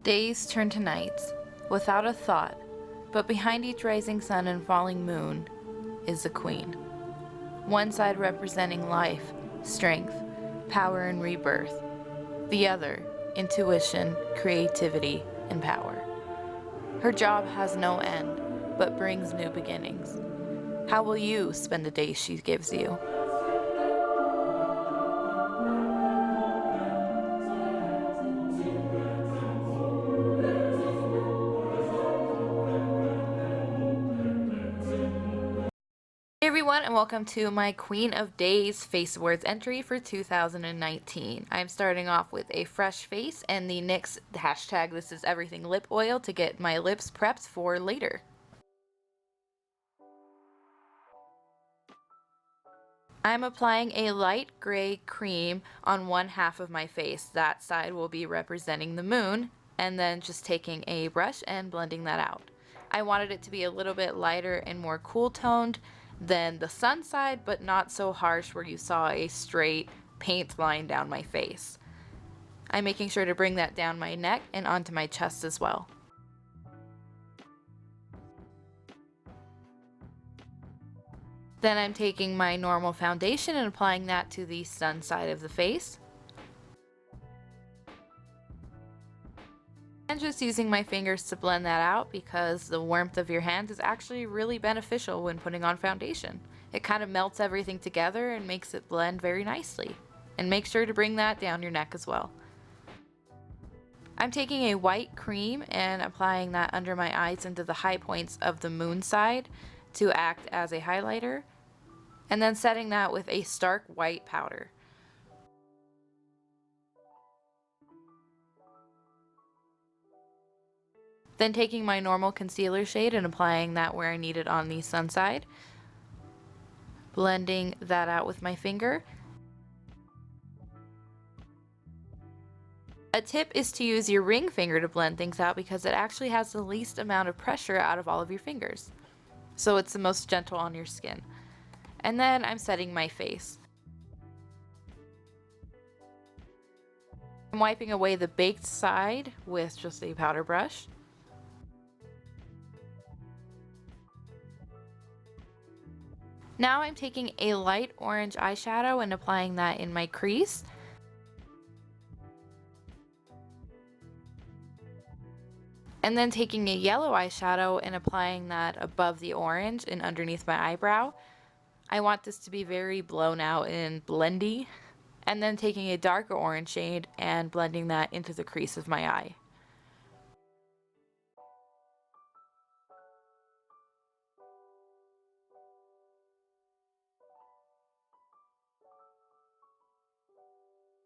Days turn to nights, without a thought, but behind each rising sun and falling moon is a queen. One side representing life, strength, power, and rebirth. The other, intuition, creativity, and power. Her job has no end, but brings new beginnings. How will you spend the days she gives you? Hey everyone, and welcome to my Queen of Days Face Awards entry for 2019. I'm starting off with a fresh face and the NYX hashtag This Is Everything lip oil to get my lips prepped for later. I'm applying a light gray cream on one half of my face. That side will be representing the moon, and then just taking a brush and blending that out. I wanted it to be a little bit lighter and more cool toned than the sun side, but not so harsh where you saw a straight paint line down my face. I'm making sure to bring that down my neck and onto my chest as well. Then I'm taking my normal foundation and applying that to the sun side of the face. And just using my fingers to blend that out because the warmth of your hand is actually really beneficial when putting on foundation. It kind of melts everything together and makes it blend very nicely. And make sure to bring that down your neck as well. I'm taking a white cream and applying that under my eyes into the high points of the moon side to act as a highlighter, and then setting that with a stark white powder. Then taking my normal concealer shade and applying that where I need it on the sun side, blending that out with my finger. A tip is to use your ring finger to blend things out because it actually has the least amount of pressure out of all of your fingers. So it's the most gentle on your skin. And then I'm setting my face. I'm wiping away the baked side with just a powder brush. Now I'm taking a light orange eyeshadow and applying that in my crease. And then taking a yellow eyeshadow and applying that above the orange and underneath my eyebrow. I want this to be very blown out and blendy. And then taking a darker orange shade and blending that into the crease of my eye.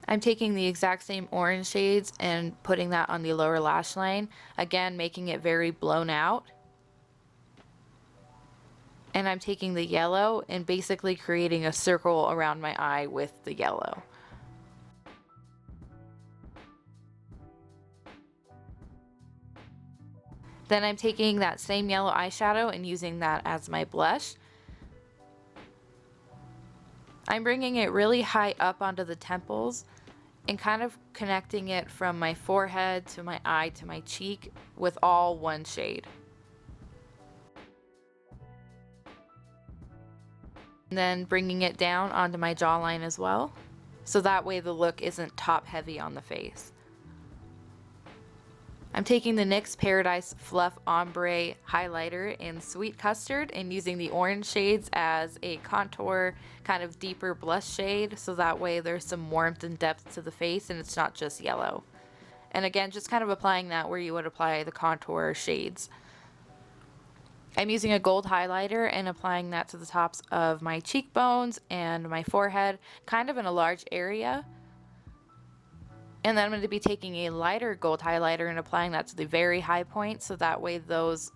I'm taking the exact same orange shades and putting that on the lower lash line, again making it very blown out. And I'm taking the yellow and basically creating a circle around my eye with the yellow. Then I'm taking that same yellow eyeshadow and using that as my blush. I'm bringing it really high up onto the temples and kind of connecting it from my forehead to my eye to my cheek with all one shade. And then bringing it down onto my jawline as well, so that way the look isn't top heavy on the face. I'm taking the NYX Paradise Fluff Ombre Highlighter in Sweet Custard and using the orange shades as a contour, kind of deeper blush shade, so that way there's some warmth and depth to the face and it's not just yellow. And again, just kind of applying that where you would apply the contour shades. I'm using a gold highlighter and applying that to the tops of my cheekbones and my forehead, kind of in a large area. And then I'm going to be taking a lighter gold highlighter and applying that to the very high point, so that way those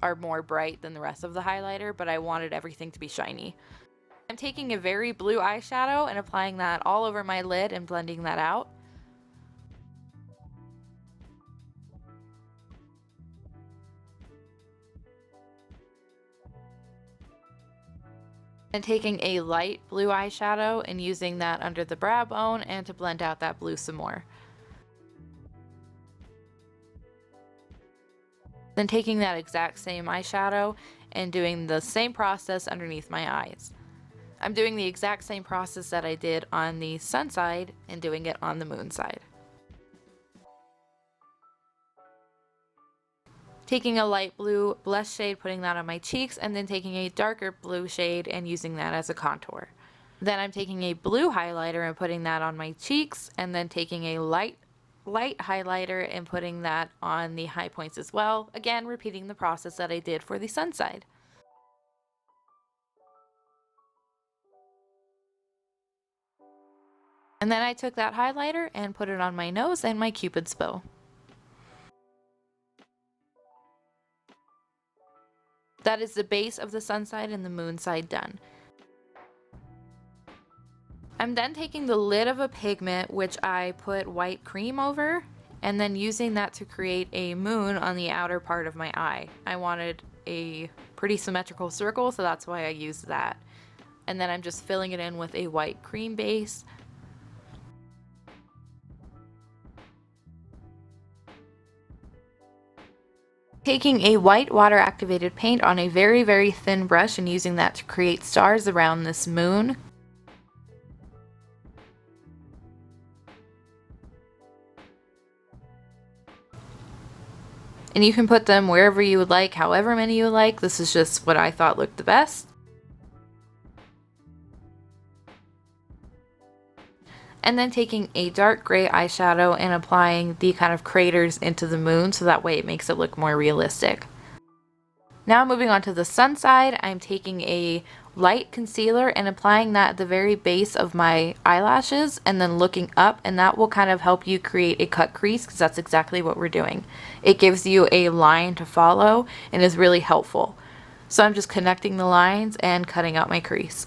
are more bright than the rest of the highlighter, but I wanted everything to be shiny. I'm taking a very blue eyeshadow and applying that all over my lid and blending that out. And taking a light blue eyeshadow and using that under the brow bone and to blend out that blue some more. Then taking that exact same eyeshadow and doing the same process underneath my eyes. I'm doing the exact same process that I did on the sun side and doing it on the moon side. Taking a light blue blush shade, putting that on my cheeks, and then taking a darker blue shade and using that as a contour. Then I'm taking a blue highlighter and putting that on my cheeks, and then taking a light highlighter and putting that on the high points as well. Again, repeating the process that I did for the sun side. And then I took that highlighter and put it on my nose and my Cupid's bow. That is the base of the sun side and the moon side done. I'm then taking the lid of a pigment, which I put white cream over, and then using that to create a moon on the outer part of my eye. I wanted a pretty symmetrical circle, so that's why I used that. And then I'm just filling it in with a white cream base. Taking a white water activated paint on a very, very thin brush and using that to create stars around this moon. And you can put them wherever you would like, however many you like. This is just what I thought looked the best. And then taking a dark gray eyeshadow and applying the kind of craters into the moon so that way it makes it look more realistic. Now moving on to the sun side, I'm taking a light concealer and applying that at the very base of my eyelashes and then looking up, and that will kind of help you create a cut crease because that's exactly what we're doing. It gives you a line to follow and is really helpful. So I'm just connecting the lines and cutting out my crease.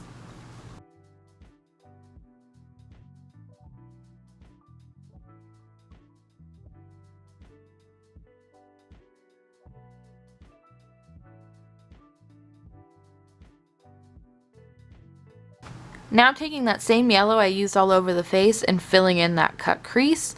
Now I'm taking that same yellow I used all over the face and filling in that cut crease.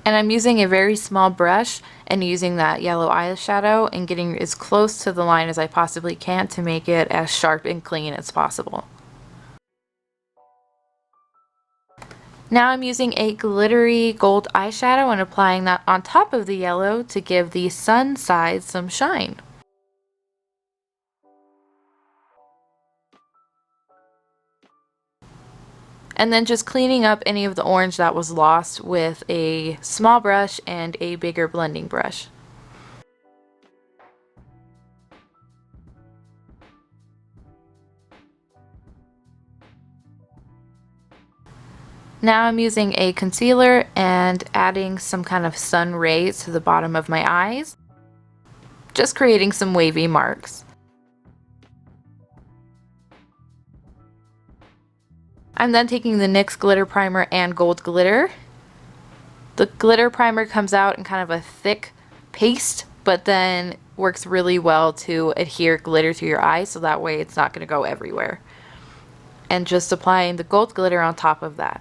And I'm using a very small brush and using that yellow eyeshadow and getting as close to the line as I possibly can to make it as sharp and clean as possible. Now I'm using a glittery gold eyeshadow and applying that on top of the yellow to give the sun side some shine. And then just cleaning up any of the orange that was lost with a small brush and a bigger blending brush. Now I'm using a concealer and adding some kind of sun rays to the bottom of my eyes, just creating some wavy marks. I'm then taking the NYX glitter primer and gold glitter. The glitter primer comes out in kind of a thick paste, but then works really well to adhere glitter to your eyes, so that way it's not going to go everywhere. And just applying the gold glitter on top of that.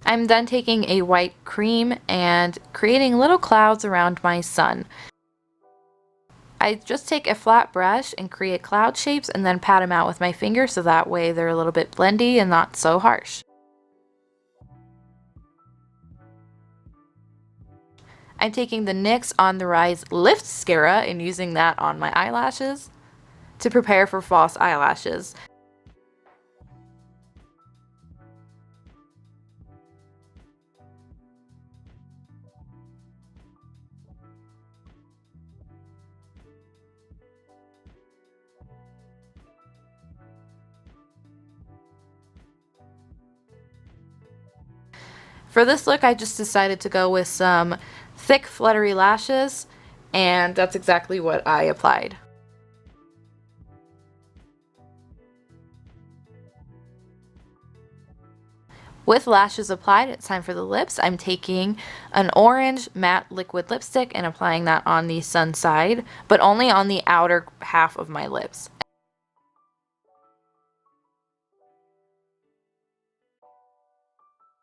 I'm then taking a white cream and creating little clouds around my sun. I just take a flat brush and create cloud shapes and then pat them out with my finger so that way they're a little bit blendy and not so harsh. I'm taking the NYX On The Rise Lift Mascara and using that on my eyelashes to prepare for false eyelashes. For this look, I just decided to go with some thick fluttery lashes, and that's exactly what I applied. With lashes applied, it's time for the lips. I'm taking an orange matte liquid lipstick and applying that on the sun side, but only on the outer half of my lips.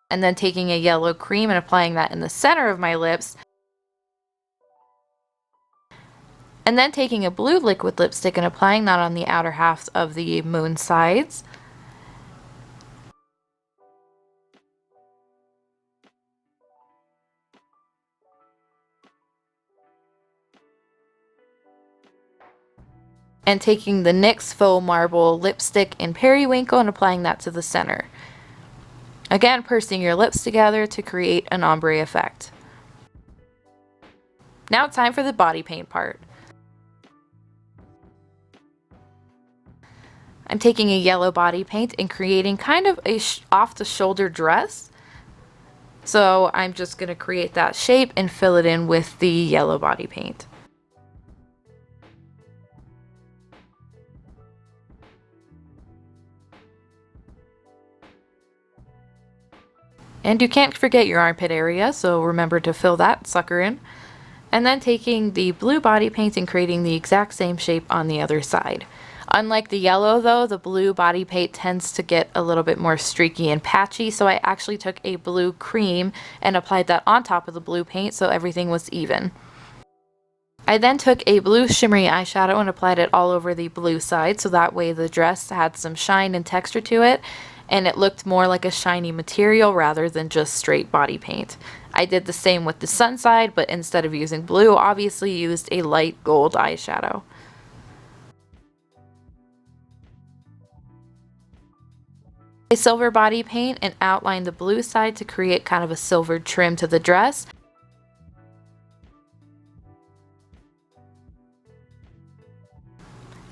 And then taking a yellow cream and applying that in the center of my lips. And then taking a blue liquid lipstick and applying that on the outer half of the moon sides. And taking the NYX Faux Marble lipstick in Periwinkle and applying that to the center. Again, pursing your lips together to create an ombre effect. Now it's time for the body paint part. I'm taking a yellow body paint and creating kind of a off-the-shoulder dress. So I'm just going to create that shape and fill it in with the yellow body paint. And you can't forget your armpit area, so remember to fill that sucker in. And then taking the blue body paint and creating the exact same shape on the other side. Unlike the yellow though, the blue body paint tends to get a little bit more streaky and patchy, so I actually took a blue cream and applied that on top of the blue paint so everything was even. I then took a blue shimmery eyeshadow and applied it all over the blue side so that way the dress had some shine and texture to it, and it looked more like a shiny material rather than just straight body paint. I did the same with the sun side, but instead of using blue, obviously used a light gold eyeshadow. A silver body paint and outline the blue side to create kind of a silver trim to the dress.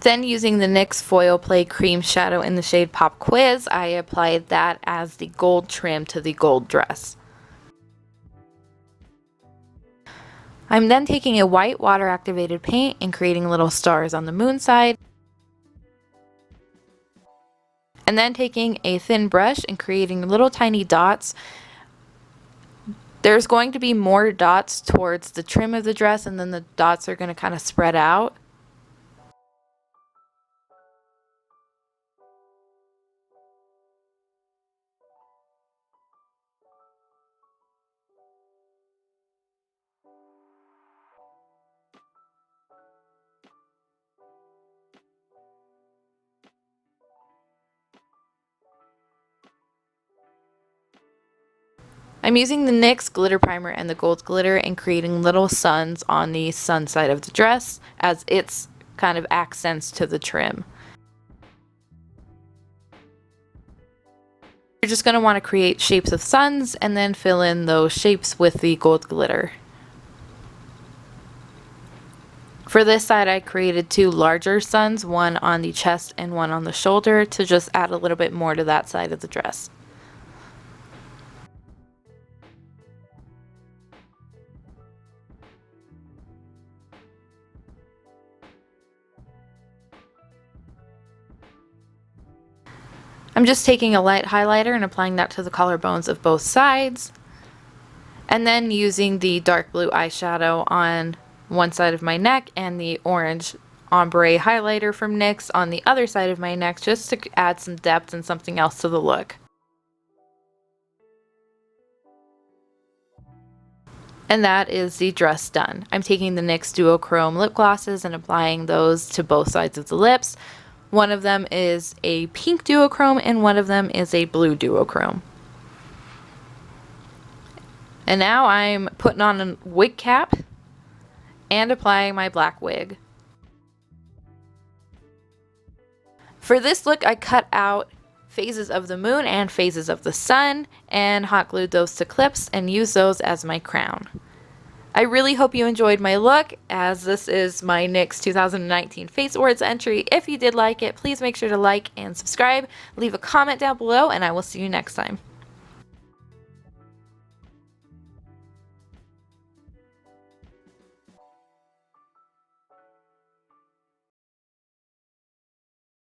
Then using the NYX Foil Play Cream Shadow in the shade Pop Quiz, I applied that as the gold trim to the gold dress. I'm then taking a white water activated paint and creating little stars on the moon side. And then taking a thin brush and creating little tiny dots. There's going to be more dots towards the trim of the dress, and then the dots are going to kind of spread out. I'm using the NYX glitter primer and the gold glitter and creating little suns on the sun side of the dress as its kind of accents to the trim. You're just going to want to create shapes of suns and then fill in those shapes with the gold glitter. For this side, I created two larger suns, one on the chest and one on the shoulder, to just add a little bit more to that side of the dress. I'm just taking a light highlighter and applying that to the collarbones of both sides, and then using the dark blue eyeshadow on one side of my neck and the orange ombre highlighter from NYX on the other side of my neck just to add some depth and something else to the look. And that is the dress done. I'm taking the NYX Duochrome lip glosses and applying those to both sides of the lips. One of them is a pink duochrome and one of them is a blue duochrome. And now I'm putting on a wig cap and applying my black wig. For this look, I cut out phases of the moon and phases of the sun and hot glued those to clips and used those as my crown. I really hope you enjoyed my look, as this is my NYX 2019 Face Awards entry. If you did like it, please make sure to like and subscribe, leave a comment down below, and I will see you next time.